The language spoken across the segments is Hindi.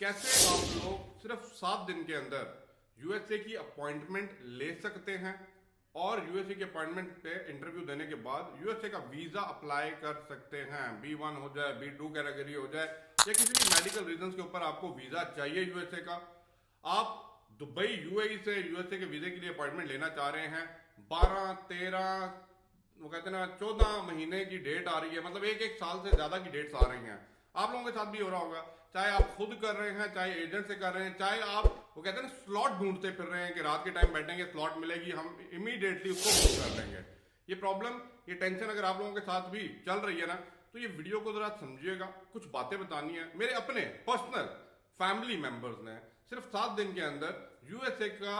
कैसे आप लोग सिर्फ 7 दिन के अंदर यूएसए की अपॉइंटमेंट ले सकते हैं और यूएसए की अपॉइंटमेंट पे इंटरव्यू देने के बाद यूएसए का वीजा अप्लाई कर सकते हैं। B1 हो जाए, B2 कैटेगरी हो जाए या किसी भी मेडिकल रीजन के ऊपर आपको वीजा चाहिए यूएसए का। आप दुबई यूएई से यूएसए के वीजे के लिए अपॉइंटमेंट लेना चाह रहे हैं। 12, 13, वो कहते हैं ना 14 महीने की डेट आ रही है, मतलब एक साल से ज्यादा की डेट्स आ रही हैं। आप लोगों के साथ भी हो रहा होगा, चाहे आप खुद कर रहे हैं, चाहे एजेंट से कर रहे हैं, चाहे आप वो कहते हैं ना स्लॉट ढूंढते फिर रहे हैं कि रात के टाइम बैठेंगे, स्लॉट मिलेगी, हम इमीडिएटली उसको बुक कर लेंगे। ये प्रॉब्लम, ये टेंशन अगर आप लोगों के साथ भी चल रही है ना, तो ये वीडियो को जरा समझिएगा। कुछ बातें बतानी है। मेरे अपने पर्सनल फैमिली मेंबर्स ने सिर्फ 7 दिन के अंदर यूएसए का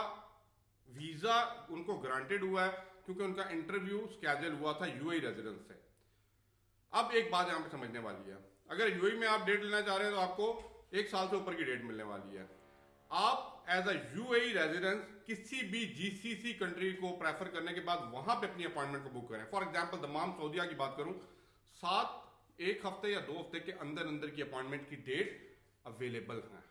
वीजा उनको ग्रांटेड हुआ है क्योंकि उनका इंटरव्यू स्केड्यूल हुआ था यूएई रेजिडेंस से। अब एक बात यहां पे समझने वाली है, अगर यूएई में आप डेट लेना चाह रहे हैं तो आपको 1 साल से ऊपर की डेट मिलने वाली है। आप एज अ यूएई रेजिडेंस किसी भी जीसीसी कंट्री को प्रेफर करने के बाद वहां पे अपनी अपॉइंटमेंट को बुक करें। फॉर एग्जांपल दमाम सऊदीया की बात करूं, 1 हफ्ते या 2 हफ्ते के अंदर अंदर की अपॉइंटमेंट की डेट अवेलेबल है।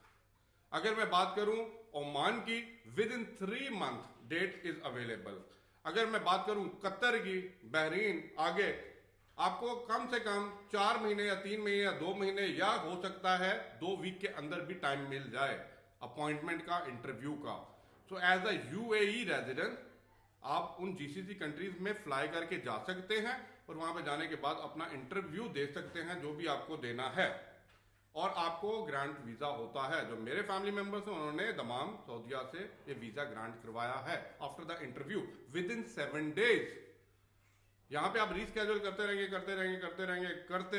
अगर मैं बात करूं ओमान की, within 3 month date is available. अगर मैं बात करूं कतर की, बहरीन, आगे आपको कम से कम 4 महीने या 3 महीने या 2 महीने या हो सकता है 2 वीक के अंदर भी टाइम मिल जाए अपॉइंटमेंट का, इंटरव्यू का। So as a UAE resident आप उन जीसीसी कंट्रीज में फ्लाई करके जा सकते हैं और वहां पे जाने के बाद अपना इंटरव्यू दे सकते हैं जो भी आपको देना है, और आपको ग्रांट वीजा होता है। जो मेरे फैमिली मेंबर्स हैं उन्होंने दमाम सऊदीया से ये वीजा ग्रांट करवाया है after the interview with in 7 days. यहां पे आप रीस्केड्यूल करते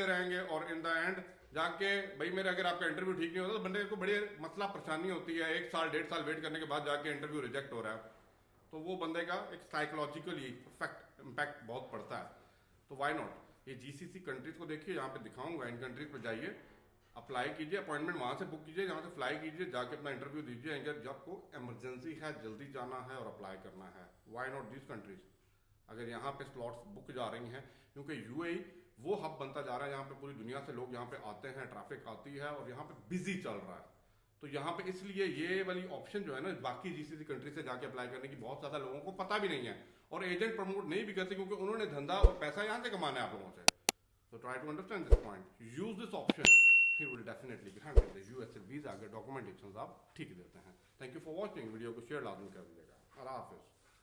रहेंगे और इन द एंड जाके भाई मेरे अगर आपका इंटरव्यू ठीक नहीं होता तो बंदे को बड़ी मसला परेशानी होती है। 1 साल 1.5 साल वेट करने के बाद जाके इंटरव्यू रिजेक्ट हो रहा है, तो वो बंदे का एक साइकोलॉजिकली इम्पैक्ट बहुत पड़ता है। तो वाई नॉट, ये जीसीसी कंट्रीज को देखिए, यहाँ पे दिखाऊंगा, इन कंट्रीज पर जाइए, अप्लाई कीजिए, अपॉइंटमेंट वहां से बुक कीजिए, यहाँ से फ्लाई कीजिए, जाके अपना इंटरव्यू दीजिए। अगर आपको इमरजेंसी है, जल्दी जाना है और अप्लाई करना है, वाई नॉट दिस कंट्रीज। अगर यहाँ पे स्लॉट्स बुक जा रही हैं, क्योंकि यूएई वो हब बनता जा रहा है, यहाँ पे पूरी दुनिया से लोग यहाँ पे आते हैं, ट्रैफिक आती है और यहाँ पे बिजी चल रहा है। तो यहाँ पे इसलिए ये वाली ऑप्शन जो है ना, बाकी जीसीसी कंट्री से जाके अप्लाई करने की बहुत ज्यादा लोगों को पता भी नहीं है और एजेंट प्रमोट नहीं भी करते क्योंकि उन्होंने धंधा और पैसा यहाँ से कमाना है आप लोगों से। So try to understand this point. Use this option. He will definitely grant the US visa अगर डॉक्यूमेंटेशन आप ठीक देते हैं। Thank you for watching. Video को शेयर लाजमी कर दीजिएगा। अल्लाह हाफिज़।